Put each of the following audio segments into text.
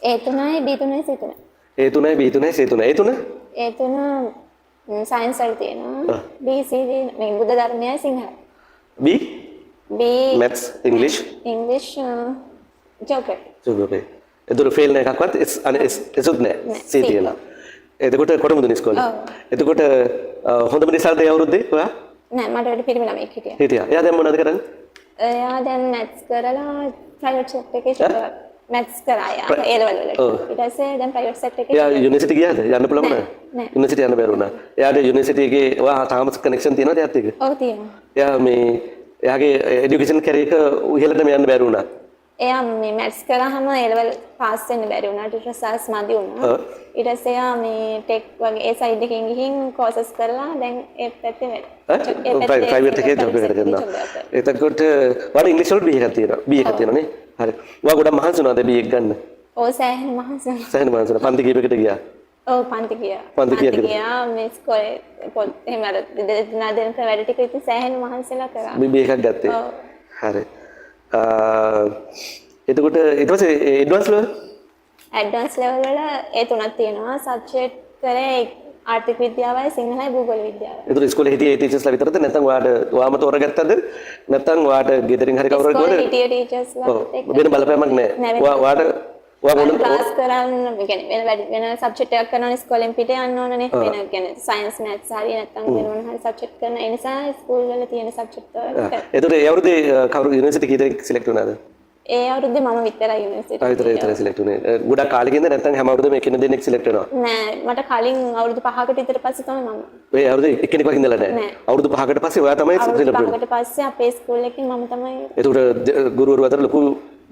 A3යි B3යි C3යි. A3යි B3යි C3යි. A3? A3 science වල තියෙනවා. B C D මේ බුද්ධ ධර්මයයි සිංහලයි. B B maths English English geography. geography. එතකොට fail නැ එකක්වත් එසුත් නෑ. C තියෙනවා. එතකොට කොටමුදුන ඉස්කෝලේ. එතකොට හොඳම රිසල්ට් ඒ අවුරුද්දේ ඔයා? නෑ මට වැඩි පිරිමි ළමෙක් හිටියා. හිටියා. එයා දැන් මොනවද කරන්නේ? එයා දැන් maths කරලා private sector එකේ maths කරා යා A level වලට. ඊට පස්සේ දැන් private sector එකේ එයා යුනිවර්සිටි ගියාද? යන්න පුළුවන් නෑ. යුනිවර්සිටි යන්න බැරි වුණා. එයාට යුනිවර්සිටි එකේ ඔයා තාම කනෙක්ෂන් තියෙනවද එයාත් එක්ක? ඔව් තියෙනවා. එයා මේ එයාගේ এডুকেෂන් කැරියර් එක ඉහළටම යන්න බැරි වුණා. එයා මේ maths කරාම A level pass වෙන්න බැරි වුණා. ඊට පස්සේ මදි වුණා. ඊට පස්සේ එයා මේ tech වගේ ඒ side එකකින් ගිහින් courses කරලා දැන් ඒ පැත්තේ වැඩ. ප්‍රයිවට් එකේ ජොබ් එකකට කරනවා. එතකොට වඩා ඉංග්‍රීසි වල B එකක් තියෙනවා. B එකක් තියෙනවා නේ. හරි. ඔයා ගොඩක් මහන්සි වුණාද B එක ගන්න? ඔව් සෑහෙන මහන්සි වුණා. සෑහෙන මහන්සි වුණා. පන්ති කීපයකට ගියා? ඔව් පන්ති ගියා. පන්ති ගියා මේ ඉස්කෝලේ පොත් එහෙම අර දෙදෙනා දෙන වැඩ ටික ඉතින් සෑහෙන මහන්සිලා කරා. B එකක් ගත්තේ. ඔව්. හරි. එතකොට ඊට පස්සේ ඇඩ්වාන්ස් ලෙවල් වල ඒ තුනක් තියෙනවා. සබ්ජෙක්ට් කරේ ආර්ථික විද්‍යාවයි සිංහලයි භූගෝල විද්‍යාවයි. එතකොට ඉස්කෝලේ හිටියේ ටීචර්ස්ලා විතරද නැත්නම් ඔයාම තෝරගත්තද නැත්නම් ඔයාට ගෙදරින් හරි කවුරු හරි ඉස්කෝලේ හිටියේ ටීචර්ස්ලා එක්ක වෙන බලපෑමක් නැහැ. ඔයාට ක්ලාස් කරන්න වෙන සබ්ජෙක්ට් එකක් කරනවා ඉස්කෝලෙන් පිට යන්න ඕනනේ. වෙන කියන්නේ සයන්ස් මැත්ස් හරි නැත්නම් වෙන මොන හරි සබ්ජෙක්ට් කරන ඒ නිසා ස්කූල් වල තියෙන සබ්ජෙක්ට් වල. එතකොට ඒ අවුරුද්දේ කවුරු යුනිවර්සිටි කී දෙනෙක් සිලෙක්ට් වුණාද? ඒ අවුරුද්දේ මම විතරයි යුනිවර්සිටි. විතරයි සිලෙක්ට් වුණේ. ගොඩක් කාලෙකින්ද නැත්නම් හැම අවුරුද්දේම එකිනෙක දෙනෙක් සිලෙක්ට් වෙනවා? නෑ මට කලින් අවුරුදු 5කට විතර පස්සේ තමයි මම. ඒ අවුරුද්දේ එක්කෙනෙක් වගේ ඉඳලා නැහැ. අවුරුදු 5කට පස්සේ ඔයා තමයි සිලෙක්ට් වෙන්නේ. අවුරුදු 5කට පස්සේ අපේ ස්කූල් එකෙන් මම තමයි. එතකොට ගුරුවරු අතර ලොකු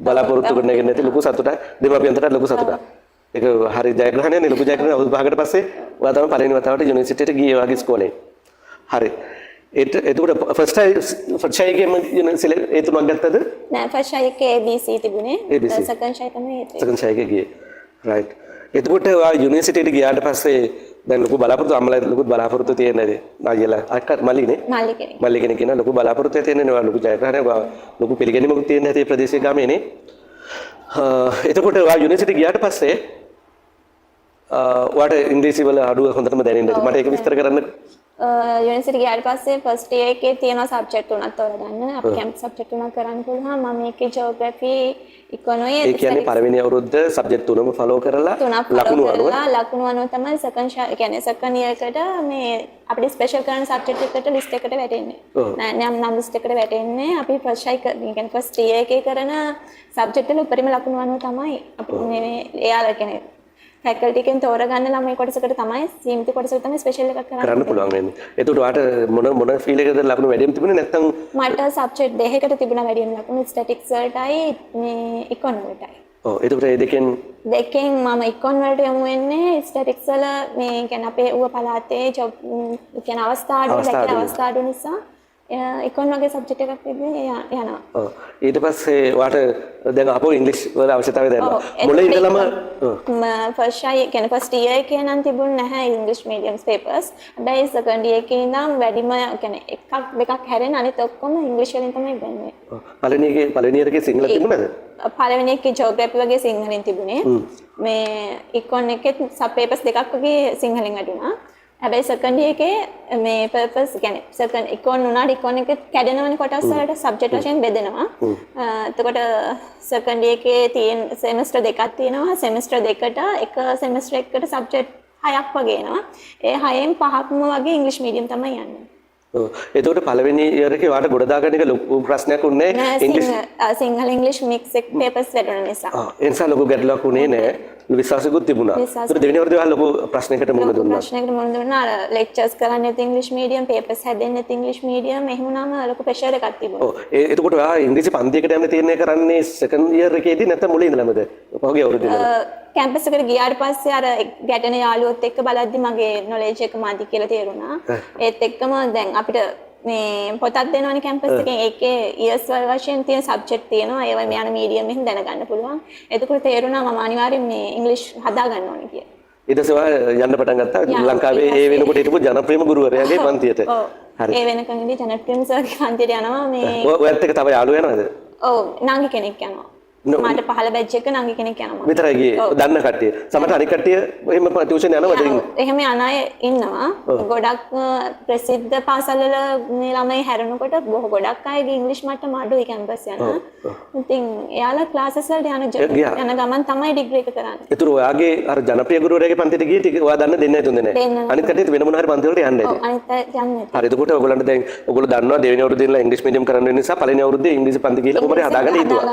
බලාපොරොත්තු කරගෙන නැති ලොකු සතුටක් දෙමාපියන්ට ලොකු සතුටක්. ඒක හරි ජයග්‍රහණයනේ ලොකු ජයග්‍රහණය අවුරුදු 5කට පස්සේ ඔයා තමයි පළවෙනි වතාවට යුනිවර්සිටියට ගියේ ඔයාගේ ස්කෝලේ. හරි. එතකොට ෆස්ට් ෂයි එකේම ඒ තුනක් ගත්තද? නෑ ෆස්ට් ෂයි එකේ ABC තිබුණේ. සෙකන්ඩ් ෂයි තමයි ඒ. සෙකන්ඩ් ෂයි එකේ ගියේ. රයිට්. එතකොට ඔයා යුනිවර්සිටියට ගියාට පස්සේ දැන් ලොකු බලාපොරොත්තු අම්මලා ලොකු බලාපොරොත්තු තියෙනද? අයියලා අක්ක මල්ලිනේ. මල්ලි කෙනෙක් කියන ලොකු බලාපොරොත්තු තියෙනනේ ඔයා ලොකු ජයග්‍රහණයක් ලොකු පිළිගැනීමක් තියෙන හැටි ප්‍රදේශයේ ගාමේනේ. එතකොට ඔයා යුනිවර්සිටි ගියාට පස්සේ ඔයාට ඉංග්‍රීසි වල අඩුව හොඳටම දැනෙන්නේ. මට ඒක විස්තර කරන්න. යුනිවර්සිටි ගියාට පස්සේ ෆස්ට් ඉයර් එකේ තියෙන සබ්ජෙක්ට් තුනක් තෝරගන්න. අපි කැම්පස් සබ්ජෙක්ට් තුනක් කරන්න පුළුවන්. මම මේකේ ජියෝග්‍රැෆි ඉකොනොමි ඒ කියන්නේ පළවෙනි අවුරුද්ද සබ්ජෙක්ට් තුනම ෆලෝ කරලා ලකුණු අනුව තමයි සෙකන්ඩ් කියන්නේ සෙකන්ඩ් ඉයර් එකට මේ අපිට ස්පෙෂල් කරන සබ්ජෙක්ට් එකට ලිස්ට් එකට වැටෙන්නේ. නම් ලිස්ට් එකට වැටෙන්නේ අපි ෆස්ට් ෂයි කියන්නේ ෆස්ට් ඉයර් එකේ කරන සබ්ජෙක්ට් වල උපරිම ලකුණු අනුව තමයි අපි මේ එයාලා කියන්නේ ෆැකල්ටි එකෙන් තෝරගන්න ළමයි කොටසකට තමයි සීමිත කොටසකට තමයි ස්පෙෂල් එකක් කරන්න පුළුවන් වෙන්නේ. එතකොට ඔයාට මොන ෆීල් එකකද ලකුණු වැඩිම තිබුණේ නැත්නම් මට සබ්ජෙක්ට් දෙකකට තිබුණා වැඩිම ලකුණු ස්ටැටික්ස් වලටයි මේ ඉකොන් වලටයි. ඔව් එතකොට මේ දෙකෙන් මම ඉකොන් වලට යමු වෙන්නේ ස්ටැටික්ස් වල මේ කියන්නේ අපේ ඌව පළාතේ ජොබ් කියන අවස්ථාඩු නිසා ඉකොන් වගේ සබ්ජෙක්ට් එකක් තිබුණේ යනවා. ඔව් ඊට පස්සේ ඔයාට දැන් අපෝ ඉංග්‍රීසි වල අවශ්‍යතාවය දැනෙනවා. මුලින් ඉඳලම ෆස්ට් ෂයි කියන්නේ ෆස්ට් ඉයර් එකේ නම් තිබුණ නැහැ ඉංග්‍රීසි මීඩියම් පේපර්ස්. හැබැයි සෙකන්ඩ් ඉයර් එකේ ඉඳන් වැඩිම කියන්නේ එකක් දෙකක් හැරෙන අනිත් ඔක්කොම ඉංග්‍රීසි වලින් තමයි ගන්නේ. පළවෙනි ඉයර් එකේ සිංහල තිබුණාද? පළවෙනි එකේ ජියෝග්‍රැෆි වගේ සිංහලෙන් තිබුණේ. මේ ඉකොන් එකේ සබ් පේපර්ස් දෙකක් වගේ සිංහලෙන් වැඩුණා. හැබැයි සෙකන්ඩ් එකේ මේ පර්පස් කියන්නේ සෙකන්ඩ් ඉකොන් උනාට ඉකොන් එක කැඩෙනවනේ කොටස් වලට සබ්ජෙක්ට් වශයෙන් බෙදෙනවා. එතකොට සෙකන්ඩ් එකේ තියෙන සෙමෙස්ටර් දෙකක් තියෙනවා. සෙමෙස්ටර් දෙකට එක සෙමෙස්ටර් එකකට සබ්ජෙක්ට් 6ක් වගේ එනවා. ඒ 6න් 5ක්ම වගේ ඉංග්‍රීසි මීඩියම් තමයි යන්නේ. එතකොට පළවෙනි ඉයර් එකේ වාට ගොඩ දාගන්න එක ලොකු ප්‍රශ්නයක් උන්නේ සිංහල ඉංග්‍රීසි මික්ස් එක පේපර්ස් වැඩන නිසා. ඒ නිසා ලොකු ගැටලුවක් උනේ නෑ. විශ්වාසකුත් තිබුණා. ඒක දෙවෙනි වර්ධය ලොකු ප්‍රශ්නයකට මුහුණ දුන්නා. ලෙක්චර්ස් කරන්නේ ඉංග්‍රීසි මීඩියම්, පේපර්ස් හැදෙන්නේ ඉංග්‍රීසි මීඩියම්. එහෙම වුණාම ලොකු ප්‍රෙෂර් එකක් තිබුණා. ඔව්. එතකොට ඔයා ඉංග්‍රීසි පන්තියකට යන්න තීරණය කරන්නේ සෙකන්ඩ් ඉයර් එකේදී නැත්නම් මුලින් ඉඳලාමද? පහුගිය අවුරුද්දේ ඉඳලා. කැම්පස් එකට ගියාට පස්සේ අර ගැටෙන යාළුවොත් එක්ක බලද්දි මගේ නොලෙජ් එක මදි කියලා තේරුණා. ඒත් එක්කම දැන් අපිට මේ පොතක් දෙනවනේ කැම්පස් එකෙන් ඒකේ ඉයර්ස් වල වශයෙන් තියෙන සබ්ජෙක්ට් තියෙනවා ඒවා මෙයාන මීඩියම් එකෙන් දැනගන්න පුළුවන්. එතකොට තේරුණා මම අනිවාර්යෙන් මේ ඉංග්‍රීසි හදා ගන්න ඕනේ කියලා. ඊට පස්සේ යන්න පටන් ගත්තා ලංකාවේ ඒ වෙනකොට හිටපු ජනප්‍රියම ගුරුවරයාගේ පන්තියට. හරි. ඒ වෙනකන් ඉඳි ජනප්‍රියම සර්ගේ පන්තියට යනවා මේ. ඔයත් එක්ක තව යාළුවෝ යනවද? ඔව් නංගි කෙනෙක් යනවා. මට පහළ බැච් එක නංගි කෙනෙක් යනවා. විතරයි ගියේ. දන්න කට්ටිය. සමහර අනිත් කට්ටිය එහෙම ටියුෂන් යනවද? එහෙම යන අය ඉන්නවා. ගොඩක් ප්‍රසිද්ධ පාසල්වල මේ ළමයි හැරෙනකොට ගොඩක් අයගේ ඉංග්‍රීසි මට්ටම අඩුයි කැම්පස් යන. ඉතින් එයාලා ක්ලාසස් වලට යන ගමන් තමයි ඩිග්‍රී එක කරන්නේ. ඒතර ඔයාගේ අර ජනප්‍රිය ගුරුවරයාගේ පන්තියට ගියේ ටික ඔයා දන්න දෙන්නේ නැතුන් දෙන්නේ. අනිත් කට්ටිය වෙන මොන හරි පන්ති වලට යන්නේ නැහැ. අනිත් අය යන්නේ. හරි එතකොට ඔයගොල්ලන්ට දැන් ඔයගොල්ලෝ දන්නවා දෙවෙනි අවුරුද්දේ ඉඳලා ඉංග්‍රීසි මීඩියම් කරන්න වෙන නිසා පළවෙනි අවුරුද්දේ ඉංග්‍රීසි පන්ති කියලා කොහොමද හදාගන්න හිතුවා.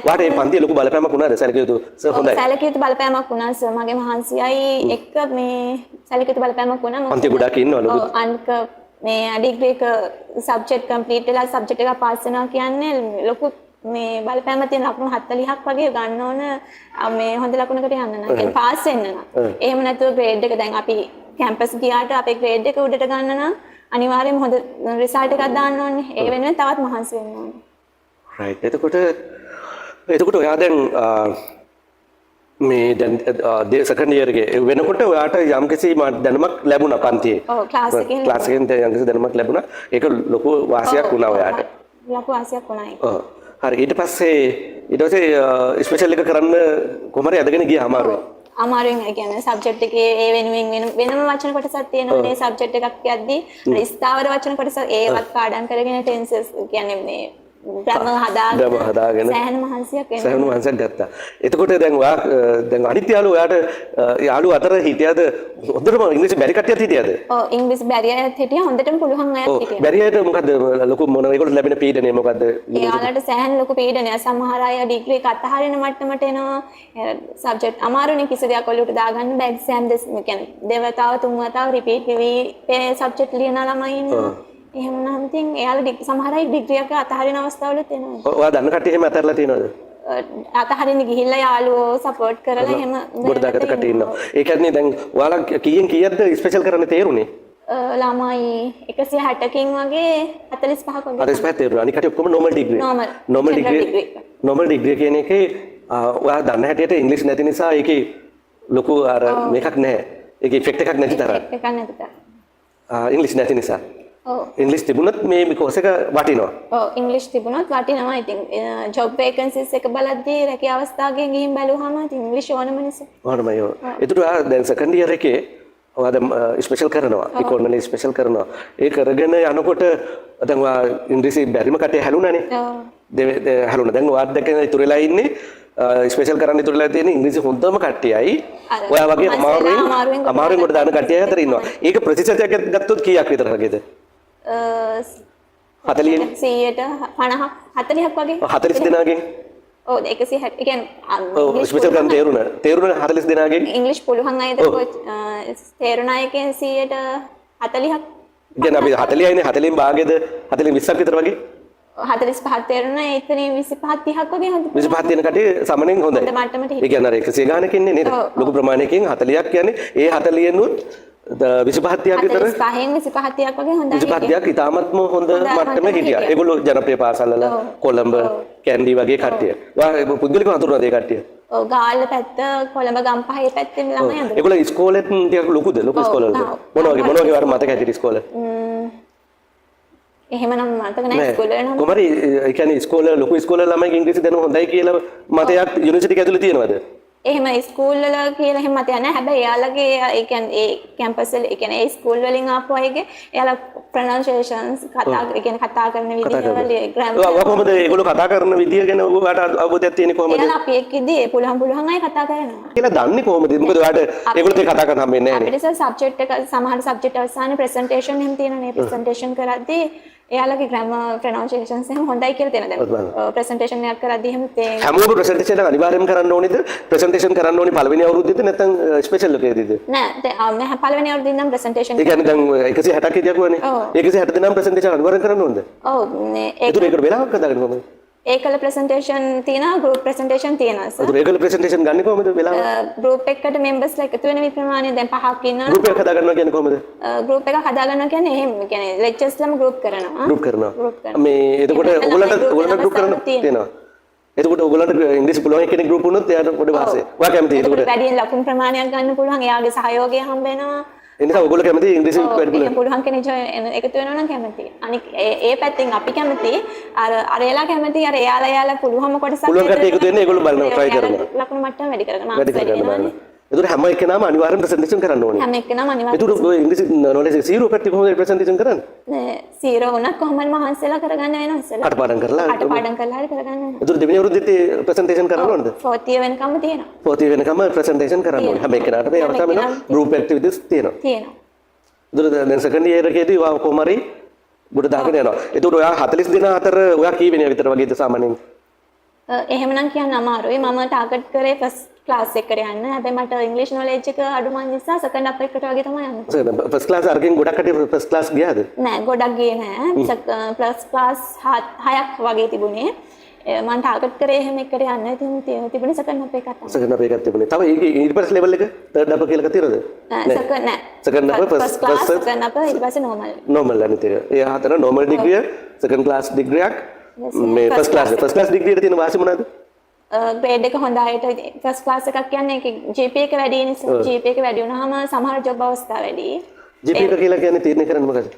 වාට මේ පන්තිය ලොකු බලපෑමක් වුණාද? සැලකිය යුතු සර් හොඳයි. සැලකිය යුතු බලපෑමක් වුණා සර්. මගේ මහන්සියයි එක්ක මේ සැලකිය යුතු බලපෑමක් වුණා. පන්ති ගොඩක් ඉන්නවලු. අනික මේ ඩිග්‍රී එක සබ්ජෙක්ට් කම්ප්ලීට් වෙලා සබ්ජෙක්ට් එක පාස් වෙනවා කියන්නේ ලොකු මේ බලපෑම තියෙන ලකුණු 40ක් වගේ ගන්න ඕන මේ හොඳ ලකුණකට යන්න නම්. ඒ පාස් වෙන්න නම්. එහෙම නැතුව ග්‍රේඩ් එක දැන් අපි කැම්පස් ගියාට අපේ ග්‍රේඩ් එක උඩට ගන්න නම් අනිවාර්යයෙන්ම හොඳ රිසල්ට් එකක් දාන්න ඕනේ. ඒ වෙනුවෙන් තවත් මහන්සි වෙන්න ඕනේ. රයිට්. එතකොට ඔයා දැන් මේ දැන් සෙකන්ඩ් ඉයර් එකේ වෙනකොට ඔයාට යම්කිසි දැනුමක් ලැබුණා පන්තියේ. ඔව් ක්ලාස් එකෙන් යම්කිසි දැනුමක් ලැබුණා. ඒක ලොකු වාසියක් වුණා ඔයාට. ලොකු වාසියක් වුණා ඒක. ඔව්. හරි ඊට පස්සේ ස්පෙෂල් එක කරන්න කොහොමද යදගෙන ගියා අමාරුයි. අමාරුවෙන් ඒ කියන්නේ සබ්ජෙක්ට් එකේ ඒ වෙනුවෙන් වෙනම වචන කොටසක් තියෙනවා. මේ සබ්ජෙක්ට් එකක් යද්දී ස්ථාවර වචන කොටස ඒවත් පාඩම් කරගෙන ටෙන්සස් කියන්නේ මේ ග්‍රැමර් හදාගෙන සෑහෙන මහන්සියක් ගත්තා. එතකොට දැන් ඔයා දැන් අනිත් යාළුවෝ ඔයාට යාළුවෝ අතර හිටියද හොඳටම ඉංග්‍රීසි බැරි කට්ටියත් හිටියද? ඔව් ඉංග්‍රීසි බැරි අයත් හිටියා හොඳටම පුළුවන් අයත් හිටියා. බැරි අයට මොකද්ද ලොකු මොන ඒගොල්ලෝ ලැබෙන පීඩනය මොකද්ද? එයාලට සෑහෙන ලොකු පීඩනයක්. සමහර අය ඩිග්‍රී එක අතහරින මට්ටමට එනවා. සබ්ජෙක්ට් අමාරුනේ කිසි දෙයක් ඔලුවට දාගන්න බෑ. එක්සෑම් කියන්නේ දෙවතාව තුන් වතාව රිපීට් වෙවි සබ්ජෙක්ට් ලියන ළමයි ඉන්නවා. එහෙම නම් ඉතින් එයාලා සමහර අය ඩිග්‍රී එක අතහරින අවස්ථාවලුත් එනවා. ඔයා දන්න කට්ටිය එහෙම අතහැරලා තියෙනවද? අතහරින්න ගිහිල්ලා යාළුවෝ සපෝට් කරලා එහෙම ගොඩදාගත්ත කට්ටිය ඉන්නවා. ඒ කියන්නේ දැන් ඔයාලා කීයෙන් කීයක්ද ස්පෙෂල් කරන්න තේරුනේ? ළමයි 160කින් වගේ 45ක් වගේ. 45 තේරුණා. අනික කට්ටිය ඔක්කොම normal degree. normal degree කියන එකේ ඔයා දන්න හැටියට ඉංග්‍රීසි නැති නිසා ඒකේ ලොකු අර මේකක් නැහැ. ඒකේ ඉෆෙක්ට් එකක් නැති තරම්. එකක් නැති තරම්. ඉංග්‍රීසි නැති නිසා. ඔව්. ඉංග්‍රීසි තිබුණත් මේ කෝස් එක වටිනවා. ඔව් ඉංග්‍රීසි තිබුණත් වටිනවා. ඉතින් ජොබ් වේකන්සිස් එක බලද්දී රැකියාව අවස්ථාවකින් ගිහින් බැලුවාම ඉංග්‍රීසි ඕනම නිසා. ඕනමයි. ඒකට දැන් සෙකන්ඩ් ඉයර් එකේ ඔයා දැන් ස්පෙෂල් කරනවා. ඉකොනොමි ස්පෙෂල් කරනවා. ඒ කරගෙන යනකොට දැන් ඔයා ඉංග්‍රීසි බැරිම කටේ හැලුණානේ. ඔව්. හැලුණා. දැන් ඔයාත් දැන් ඉතුරු වෙලා ඉන්නේ ස්පෙෂල් කරන්න ඉතුරු වෙලා තියෙන ඉංග්‍රීසි හොඳම කට්ටියයි. ඔයා වගේ අමාරුවෙන් කොට දාන කට්ටිය අතර ඉන්නවා. ඒක ප්‍රතිශතයක් ගත්තොත් කීයක් විතර වගේද? 40 100ට 50 40ක් වගේ. 40 දෙනාගෙන්. ඔව් 160 කියන්නේ ස්පෙෂල් කරන් තේරුණා 40 දෙනාගෙන්. ඉංග්‍රීසි පුළුවන් අයද තේරුණා එකෙන් 100ට 40ක්. කියන්නේ අපි 40යිනේ 40න් භාගෙද 40න් 20ක් විතර වගේ. 45ක් තේරුණා එතනින් 25 30ක් වගේ හොඳ 25 තියෙන කටේ සමනෙන් හොඳයි. ඒ කියන්නේ අර 100 ගානකින් නේ නේද? ලොකු ප්‍රමාණයකින් 40ක් කියන්නේ ඒ 40න් උත් 25 30ක් විතර 45න් 25 30ක් වගේ හොඳයි. 25 30ක් ඉතාමත්ම හොඳ මට්ටමේ හිටියා. ඒගොල්ලෝ ජනප්‍රිය පාසල්වල කොළඹ කැන්ඩි වගේ කට්ටිය. වා පුද්ගලිකව හඳුනනද ඒ කට්ටිය? ඔව් ගාල්ල පැත්ත කොළඹ ගම්පහේ පැත්තේ ළමයි හඳුනන. ඒගොල්ලෝ ඉස්කෝලෙත් ටිකක් ලොකුද? ලොකු ඉස්කෝලවලද? මොන වගේ වර මතක ඇති ඉස්කෝල? එහෙමනම් මතක නැහැ ඉස්කෝලේ නම්. කොහමරි ඒ කියන්නේ ඉස්කෝල ලොකු ඉස්කෝල ළමයි ඉංග්‍රීසි දැනුම හොඳයි කියලා මතයක් යුනිවර්සිටි එක ඇතුලේ තියෙනවද? එහෙම ස්කූල් වල කියලා එහෙම මතයක් නැහැ. හැබැයි එයාලගේ ඒ කියන්නේ ඒ කැම්පස් වල ඒ කියන්නේ ඒ ස්කූල් වලින් ආපු අයගේ එයාලා ප්‍රොනන්සියේෂන්ස් කතා කරන විදිහවල ග්‍රැමර් කොහොමද ඒගොල්ලෝ කතා කරන විදිය ගැන ඔයාලට අවබෝධයක් තියෙන්නේ කොහොමද? එයාලා අපි එක්කදී පුළුවන් අය කතා කරනවා. කියලා දන්නේ කොහොමද? මොකද ඔයාලට ඒගොල්ලෝ කතා කරන්න හම්බෙන්නේ නැහැ නේ. අපිට සබ්ජෙක්ට් එක සමහර සබ්ජෙක්ට් අවසානයේ ප්‍රසන්ටේෂන් එහෙම තියෙනනේ. ප්‍රසන්ටේෂන් කරද්දී එයාලගේ ග්‍රැමර් ප්‍රොනන්සියේෂන්ස් එහෙම හොඳයි කියලා තියෙනවා. දැන් ප්‍රසන්ටේෂන් එකක් කරද්දී එහෙම තේ හැමෝම ප්‍රසන්ටේෂන් එක අනිවාර්යයෙන්ම කරන්න ඕනේද? ප්‍රසන්ටේෂන් කරන්න ඕනේ පළවෙනි අවුරුද්දේද නැත්නම් ස්පෙෂල් එකේදීද? නෑ දැන් පළවෙනි අවුරුද්දේ ඉඳන් ප්‍රසන්ටේෂන් ඒ කියන්නේ දැන් 160ක් හිටියක් වනේ. 160 දෙනාම ප්‍රසන්ටේෂන් අනිවාර්යෙන් කරන්න ඕනද? ඔව් නේ ඒකට වෙලාවක් හදාගන්න කොහොමද? ඒකල ප්‍රසන්ටේෂන් තියෙනවා ගෲප් ප්‍රසන්ටේෂන් තියෙනවා සර්. ඒකල ප්‍රසන්ටේෂන් ගන්න කොහොමද වෙලාව? ගෲප් එකකට මෙම්බර්ස්ලා එකතු වෙන ප්‍රමාණය දැන් 5ක් ඉන්නවා. ගෲප් එක හදාගන්නවා කියන්නේ කොහොමද? ගෲප් එක හදාගන්නවා කියන්නේ එහෙම කියන්නේ ලෙක්චර්ස්ලාම ගෲප් කරනවා. ගෲප් කරනවා. මේ එතකොට ඔයගොල්ලන්ට ගෲප් කරන්න තියෙනවා. එතකොට ඔයගොල්ලන්ට ඉංග්‍රීසි පුළුවන් කෙනෙක් ගෲප් වුණොත් එයාට පොඩි වාසිය. ඔයා කැමතියි එතකොට? වැඩි ලකුණු ප්‍රමාණයක් ගන්න පුළුවන්. එයාගේ සහයෝගය හම්බ වෙනවා. ඒ නිසා ඔයගොල්ලෝ කැමති ඉංග්‍රීසි වැඩිපුර ඒක පුළුවන් කෙනෙක් එකතු වෙනවා නම් කැමතියි. අනික ඒ පැත්තෙන් අපි කැමති අර එයාලා කැමති අර එයාලා පුළුවන්ම කොටසක් පුළුවන් කට්ටිය එකතු වෙන්න ඒගොල්ලෝ බලනවා try කරනවා. ලකුණු මට්ටම වැඩි කරගෙන මාක්ස් වැඩි වැඩි කරගන්න වෙනවා. බලනවා. ඒතර හැම එකනම අනිවාර්යෙන් ප්‍රසන්ටේෂන් කරන්න ඕනේ. හැම එකනම අනිවාර්යෙන්. ඒතර ඔය ඉංග්‍රීසි knowledge 0 පැත්තේ කොහොමද ප්‍රසන්ටේෂන් කරන්නේ? 0 වුණත් කොහොමද මහන්සියලා කරගන්න වෙනවා ඉස්සෙල්ලා. අටපාඩම් කරලා අටපාඩම් කරලා හරි කරගන්න වෙනවා. ඒතර දෙවෙනි අවුරුද්දේත් ප්‍රසන්ටේෂන් කරන්න ඕනද? 4th year වෙනකම්ම තියෙනවා. 4th year වෙනකම් ප්‍රසන්ටේෂන් කරන්න ඕනේ. හැම එකනටම ඒ අවස්ථාව වෙනවා group activities තියෙනවා. තියෙනවා. ඒතර දැන් second year එකේදී ඔයා කොහොම හරි ගොඩ දාගෙන යනවා. ඒතර ඔයා 40 දින අතර ඔයා කී වෙනිය විතර වගේද සාමාන්‍යයෙන්? එහෙමනම් කියන්න අමාරුයි. මම ටාගට් කරේ ෆස්ට් ක්ලාස් එකට යන්න. හැබැයි මට ඉංග්‍රීසි නොලෙජ් එක අඩු මන් නිසා සෙකන්ඩ් අප් එකට වගේ තමයි යන්නේ. ෆස්ට් ක්ලාස් අරගෙන ගොඩක් කටේ ෆස්ට් ක්ලාස් ගියාද? නෑ ගොඩක් ගියේ නෑ. ප්ලස් ක්ලාස් 6ක් වගේ තිබුණේ. මම ටාගට් කරේ එහෙම එකට යන්න. ඉතින් තිබුණේ සෙකන්ඩ් අප් එකක් තමයි. සෙකන්ඩ් අප් එකක් තිබුණේ. තව ඒක ඊට පස්සේ ලෙවල් එක තර්ඩ් අප් කියලා එකක් තියෙනවද? නෑ. Second up first class second up ඊට පස්සේ නෝමල්. නෝමල් අනිත් එක. ඒ හතර නෝමල් ඩිග්‍රිය, සෙකන්ඩ් ක්ලාස් ඩිග්‍රියක් මේ ෆස්ට් ක්ලාස් ඩිග්‍රියට තියෙන වාසිය මොනවද? ග්‍රේඩ් එක හොඳයිට ෆස්ට් ක්ලාස් එකක් කියන්නේ ඒක GPA එක වැඩි නිසා GPA එක වැඩි වුණාම සමහර ජොබ් අවස්ථා වැඩි. GPA එක කියලා කියන්නේ තීරණය කරන්නේ මොකද?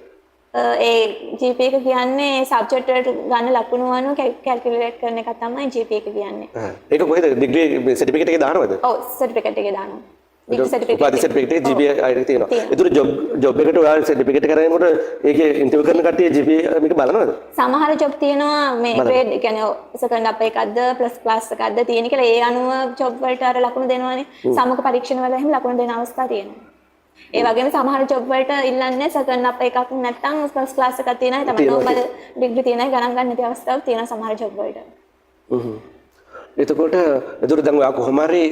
ඒ GPA එක කියන්නේ සබ්ජෙක්ට් වලට ගන්න ලකුණු අනුව කැල්කියුලේට් කරන එක තමයි GPA එක කියන්නේ. ඒක කොහෙද ඩිග්‍රී සර්ටිෆිකේට් එකේ දානවද? ඔව් සර්ටිෆිකේට් එකේ දානවා. ඩිග්‍රී උපාධි සර්ටිෆිකේට් එක GPA අයිඩි තියෙනවා. ඒතර ජොබ් එකට ඔයාලා සර්ටිෆිකේට් කරගෙනකොට ඒකේ ඉන්ටර්වියු කරන කට්ටිය GPA මේක බලනවද? සමහර ජොබ් තියෙනවා මේ ග්‍රේඩ් කියන්නේ සෙකන්ඩ් අප් එකක්ද ප්ලස් ක්ලාස් එකක්ද තියෙන කියලා ඒ අනුව ජොබ් වලට අර ලකුණු දෙනවනේ. සමුක පරීක්ෂණ වල එහෙම ලකුණු දෙන අවස්ථා තියෙනවා. ඒ වගේම සමහර ජොබ් වලට ඉල්ලන්නේ සෙකන්ඩ් අප් එකක් නැත්නම් ෆස්ට් ක්ලාස් එකක් තියෙනයි තමයි නෝමල් ඩිග්‍රී තියෙනයි ගණන් ගන්න නැති අවස්ථාවක් තියෙනවා සමහර ජොබ් වලට. එතකොට දැන් ඔයා කොහොම හරි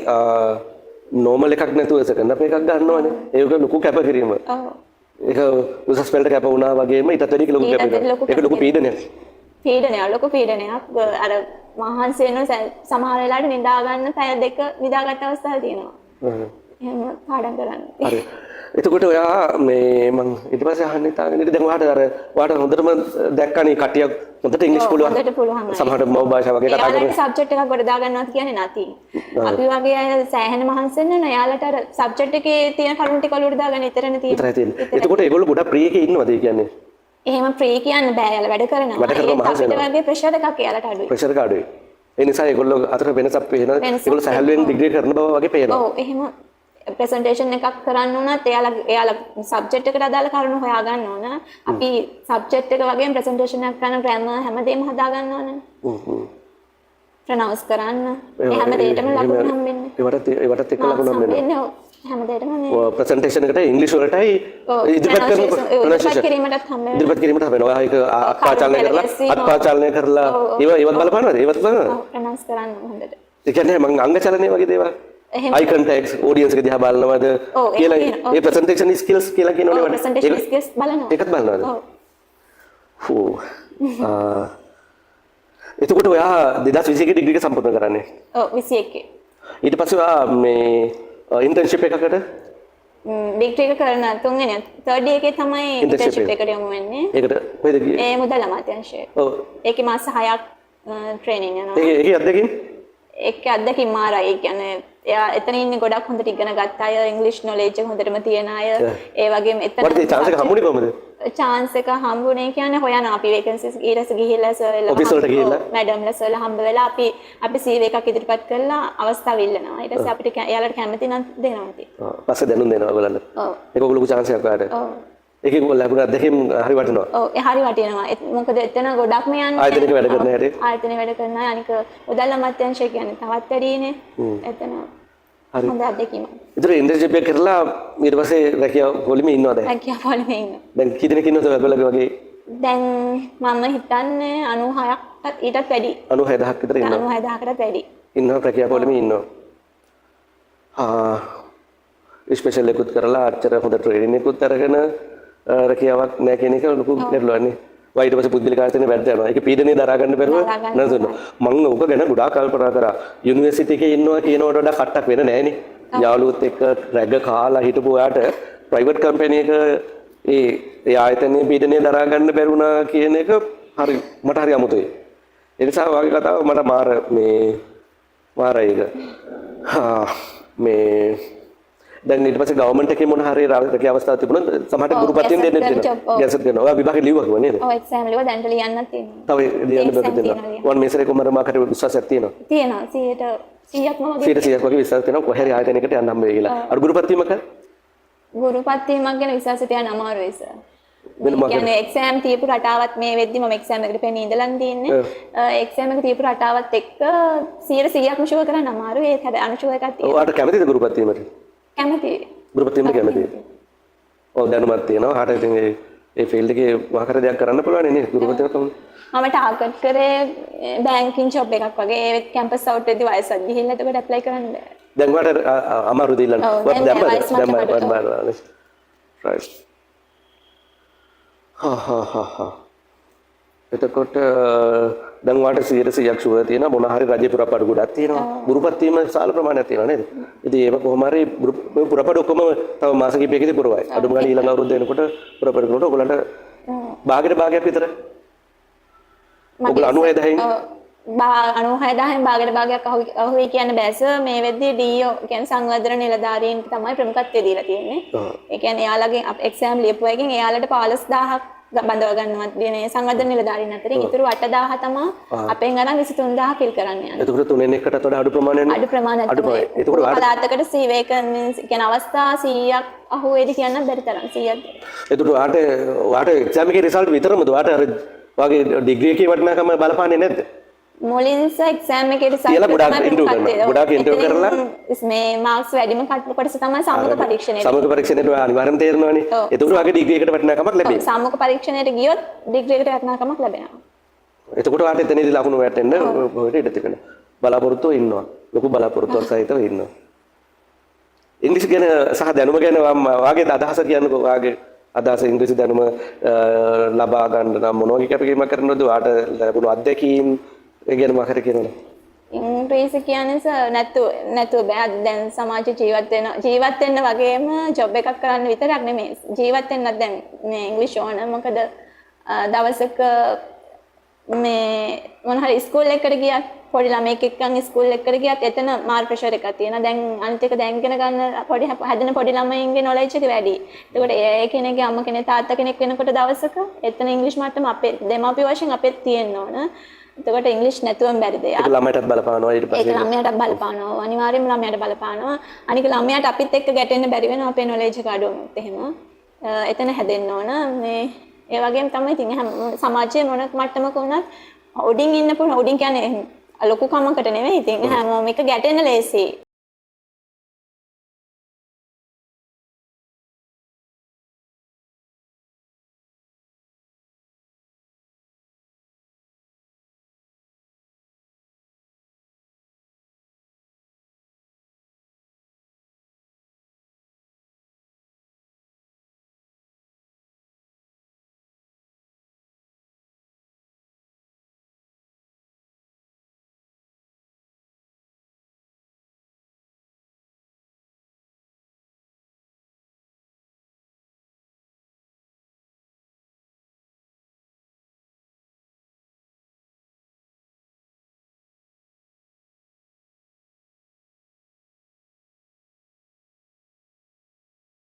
නෝමල් එකක් නැතුව සෙකන්ඩ් අප් එකක් ගන්නවනේ. ඒක ලොකු කැපකිරීම. ඔව්. ඒක උසස් පෙළට කැප වුණා වගේම ඊටත් වැඩි ලොකු කැපකිරීමක්. ඒක ලොකු පීඩනයක්. ලොකු පීඩනයක්. අර මහන්සි වෙන සමහර වෙලාවට නිදා ගන්න පැය දෙක නිදාගත්ත අවස්ථා තියෙනවා. එහෙම පාඩම් කරන්න. හරි. එතකොට ඔයා මේ මං ඊට පස්සේ අහන්න හිතාගෙන ඉතින් දැන් ඔයාට හොඳටම දැක්කනේ කට්ටියක් හොඳට ඉංග්‍රීසි පුළුවන්. හොඳට පුළුවන්. සමහරට මව් භාෂාව වගේ කතා කරන. සබ්ජෙක්ට් එකක් ගොඩ දාගන්නවත් කියන්නේ නැති. අපි වගේ අය සෑහෙන මහන්සි වෙන්න එයාලට අර සබ්ජෙක්ට් එකේ තියෙන කරුණු ටික ඔලුවට දාගන්න ඉතරනේ තියෙන්නේ. එතකොට ඒගොල්ලෝ ගොඩක් ප්‍රී එකේ ඉන්නවද ඒ කියන්නේ? එහෙම ප්‍රී කියන්න බෑ. එයාලා වැඩ කරනවා. වැඩ කරනවා මහන්සි වෙනවා. වගේ ප්‍රෙෂර් එකක් එයාලට අඩුයි. ප්‍රෙෂර් එක අඩුයි. ඒ නිසා ඒගොල්ලෝ අතර වෙනසක් පේනවා. ඒගොල්ලෝ සහැල්ලුවෙන් ඩිග්‍රී කරන බව වගේ පේනවා. ඔව් එහෙම ප්‍රසන්ටේෂන් එකක් කරන්න උනත් එයාලා සබ්ජෙක්ට් එකට අදාළ කරුණු හොයා ගන්න ඕන. අපි සබ්ජෙක්ට් එක වගේම ප්‍රසන්ටේෂන් එකක් කරන ග්‍රෑමර් හැමදේම හදා ගන්න ඕන. ප්‍රොනවුන්ස් කරන්න. ඒ හැම දෙයකම ලකුණු හම්බෙන්නේ. ඒවටත් එක්ක ලකුණු හම්බෙන්නේ. හැම දෙයකම ප්‍රසන්ටේෂන් එකට ඉංග්‍රීසි වලටයි ඉදිරිපත් කිරීමටත් හම්බෙනවා. ඉදිරිපත් කිරීමට හම්බෙනවා. ඒක අත්පාචාලනය කරලා ඒවත් බලපානවද? ඒවත් බලපානවද? ප්‍රොනවුන්ස් කරන්න හොඳට. ඒ කියන්නේ මම අංග චලනය වගේ දේවල් eye contact audience එක දිහා බලනවද කියලා ඒ presentation skills කියලා කියනවනේ වල presentation skills බලනවා ඒකත් බලනවද එතකොට ඔයා 2021 ඩිග්‍රී එක සම්පූර්ණ කරන්නේ ඔව් 21 ඊට පස්සේ ඔයා මේ internship එකකට ඩිග්‍රී එක කරන තුන්වෙනි third year එකේ තමයි internship එකට යමු වෙන්නේ ඒකට කොහෙද ගියේ ඒ මුදල් අමාත්‍යාංශයේ ඔව් ඒකේ මාස 6ක් training යනවා ඒකේ අත්දැකීම් ඒක අත්දැකීම් මාරයි. ඒ කියන්නේ එයා එතන ඉන්නේ ගොඩක් හොඳට ඉගෙන ගත්ත අය, ඉංග්‍රීසි නොලෙජ් එක හොඳටම තියෙන අය. ඒ වගේම එතන වර්තේ chance එක හම්බුනේ කොහමද? chance එක හම්බුනේ කියන්නේ හොයනවා අපි vacancies ඊටස ගිහිල්ලා සර්ලා ඔෆිස් වලට ගිහිල්ලා මැඩම්ලා සර්ලා හම්බ වෙලා අපි CV එකක් ඉදිරිපත් කරලා අවස්ථාව ඉල්ලනවා. ඊට පස්සේ අපිට එයාලට කැමති නම් දෙනවා ඉතින්. පස්සේ දැනුම් දෙනවා ඔයගොල්ලන්ට. ඔව්. ඒක ලොකු chance එකක් ඔයාලට. ඔව්. ඒකේ ලැබුණ අත්දැකීම් හරි වටිනවා. ඔව් ඒ හරි වටිනවා. මොකද එතන ගොඩක්ම යන්නේ ආයතනික වැඩ කරන හැටි. ආයතනික වැඩ කරන අනික මුදල් අමාත්‍යාංශය කියන්නේ තවත් වැඩිනේ. එතන හරි. හොඳ අත්දැකීමක්. ඒතර ඉන්ටර්න්ෂිප් එක කරලා ඊට පස්සේ රැකියාව පොලිමේ ඉන්නවද? රැකියාව පොලිමේ ඉන්නවා. දැන් කී දෙනෙක් ඉන්නවද ඔයගොල්ලෝ වගේ? දැන් මම හිතන්නේ 96ක් ඊටත් වැඩි. 96000ක් විතර ඉන්නවා. 96000කටත් වැඩි. ඉන්නවා රැකියාව පොලිමේ ඉන්නවා. ස්පෙෂල් එකකුත් කරලා අච්චර හොඳ ට්‍රේනින් එකකුත් අරගෙන රැකියාවක් නැහැ කියන එක ලොකු ගැටලුවක්නේ. ඊට පස්සේ පුද්ගලික ආයතනේ වැඩ යනවා. ඒක පීඩනේ දරා ගන්න බැරුව නැතුණා. මම ඔක ගැන ගොඩාක් කල්පනා කරා. යුනිවර්සිටි එකේ ඉන්නවා කියනවට වඩා කට්ටක් වෙන නෑනේ. යාළුවොත් එක්ක රැග් කාලා හිටපු ඔයාට ප්‍රයිවට් කම්පැනි එක ඒ ආයතනයේ පීඩනේ දරා ගන්න බැරුණා කියන එක හරි මට හරි අමුතුයි. ඒ නිසා ඔයාගේ කතාව මට මාර ඒක. දැන් ඊට පස්සේ ගවර්න්මන්ට් එකේ මොන හරි රාජකීය අවස්ථාවක් තිබුණොත් සමහරට ගුරුපත්තියෙන් දෙන්න තියෙනවා. ගැසට් දෙනවා. ඔයා විභාගෙ ලියුවා කිව්වා නේද? ඔව් එක්සෑම් ලියුවා දැන්ට ලියන්නත් තියෙනවා. තව ලියන්න බැරි තියෙනවා. වන් මේසරේ කොමර මාකට විශ්වාසයක් තියෙනවා. තියෙනවා 100%ක්ම වගේ. 100%ක් වගේ විශ්වාස තියෙනවා කොහේ හරි ආයතනයකට යන්න හම්බ වෙයි කියලා. අර ගුරුපත්තියමක ගුරුපත්තියමක් ගැන විශ්වාසය තියන්න අමාරුයි සර්. කියන්නේ එක්සෑම් තියපු රටාවත් මේ වෙද්දි මම එක්සෑම් එකට පෙනී ඉඳලා තියෙන්නේ. එක්සෑම් එක තියපු රටාවත් එක්ක 100%ක්ම ෂුවර් කරන්න අමාරුයි. ඒක හැබැයි අනුෂුවර් එකක් තියෙනවා. ඔයාට කැමතිද ගුරුපත්තියමට? කැමතියි. ගුරුපත්තියමට කැමතියි. ඔව් දැනුමක් තියෙනවා. හරියට ඉතින් ඒ ෆීල්ඩ් එකේ වහකර දෙයක් කරන්න පුළුවන් නේ ගුරුපත්තියම කවුද? මම ටාගට් කරේ බැංකින් ජොබ් එකක් වගේ. ඒ කැම්පස් අවුට් වෙද්දි වයසත් ගිහිල්ලා එතකොට ඇප්ලයි කරන්න බෑ. දැන් වට අමාරුද ඊළඟ? වත් දැම්මද? රයිට්. එතකොට දැන් වාට 100%ක් ෂුවර් තියෙනවා මොන හරි රජේ පුරපඩු ගොඩක් තියෙනවා ගුරුපත්තියම විශාල ප්‍රමාණයක් තියෙනවා නේද ඉතින් ඒක කොහොම හරි පුරපඩු ඔක්කොම තව මාස කිහිපයකදී පුරවයි අඩුම ගානේ ඊළඟ අවුරුද්ද එනකොට පුරපඩු කරනකොට ඔයගලන්ට භාගයට පිටර ඔයගල 96000න් භාගයට භාගයක් අහුවේ කියන්න බෑ සර් මේ වෙද්දී ඩීఓ කියන්නේ සංවර්ධන නිලධාරීන්ට තමයි ප්‍රමුඛත්වය දීලා තියෙන්නේ ඒ කියන්නේ එයාලගේ එක්සෑම් ලියපු එකෙන් එයාලට 15000ක් බඳව ගන්නවත් මේ සංවර්ධන නිලධාරීන් අතරින් ඉතුරු 8000 තමයි අපෙන් අරන් 23000 ෆිල් කරන්න යන්නේ. එතකොට තුනෙන් එකටත් වඩා අඩු ප්‍රමාණයක් නේ? අඩු ප්‍රමාණයක්. එතකොට පළාතකට සීවේකන්ස් කියන අවස්ථා 100ක් අහුවේද කියන්න බැරි තරම් 100ක්. එතකොට වාට එක්සෑම් එකේ රිසල්ට් විතරමද වාට අර වගේ ඩිග්‍රී එකේ වටිනාකම බලපාන්නේ නැද්ද? මුලින්ම එක්සෑම් එකේ රිසල්ට් කියලා ගොඩාක් ඉන්ටර්වයුව කරලා මේ මාක්ස් වැඩිම කොටස තමයි සම්මුඛ පරීක්ෂණය. සම්මුඛ පරීක්ෂණයට අනිවාර්යයෙන්ම තේරෙනවානේ. එතකොට වාගේ ඩිග්‍රී එකට වටිනාකමක් ලැබෙයි. සම්මුඛ පරීක්ෂණයට ගියොත් ඩිග්‍රී එකට වටිනාකමක් ලැබෙනවා. එතකොට වාට එතනදී ලකුණු වැටෙන්න ඔය ඉඩ තිබෙනවා. බලාපොරොත්තු ඉන්නවා. ලොකු බලාපොරොත්තුවක් සහිතව ඉන්නවා. ඉංග්‍රීසි ගැන සහ දැනුම ගැන වාගේ අදහස කියන්නකෝ වාගේ අදහස ඉංග්‍රීසි දැනුම ලබා ගන්න නම් මොන වගේ කැපකිරීමක් කරනවද වාට ලැබුණු අත්දැකීම් ඒ ගැන මොකක්ද කියනවද? ඉංග්‍රීසි කියන්නේ නැතුව බෑ දැන් සමාජ ජීවත් වෙන්න වගේම ජොබ් එකක් කරන්න විතරක් නෙමෙයි ජීවත් වෙන්නත් දැන් මේ ඉංග්‍රීසි ඕන මොකද දවසක මේ මොන හරි ස්කූල් එකකට ගියත් පොඩි ළමයෙක් එක්කන් ස්කූල් එකකට ගියත් එතන මාර් ප්‍රෙෂර් එකක් තියෙනවා දැන් අනිත් එක දැන් ඉගෙන ගන්න පොඩි හැදෙන පොඩි ළමයින්ගේ නොලෙජ් එක වැඩි. ඒකට ඒ කෙනෙක්ගේ අම්ම කෙනෙක් තාත්තා කෙනෙක් වෙනකොට දවසක එතන ඉංග්‍රීසි මට්ටම අපේ දෙමාපිය වශයෙන් අපෙත් තියෙන්න ඕන. එතකොට ඉංග්‍රීසි නැතුවම බැරිද? ඒක ළමයටත් බලපානවා ඊට පස්සේ. ඒක ළමයාට බලපානවා. අනිවාර්යයෙන්ම ළමයාට බලපානවා. අනික ළමයාට අපිත් එක්ක ගැටෙන්න බැරි වෙනවා අපේ නොලෙජ් එක අඩු වුණොත් එහෙම. එතන හැදෙන්න ඕන. මේ ඒ වගේම තමයි ඉතින් සමාජයේ මොන මට්ටමක වුණත් උඩින් ඉන්න පුළුවන්. උඩින් කියන්නේ ලොකු කමකට නෙවෙයි. ඉතින් හැමෝම එක ගැටෙන්න ලේසියි.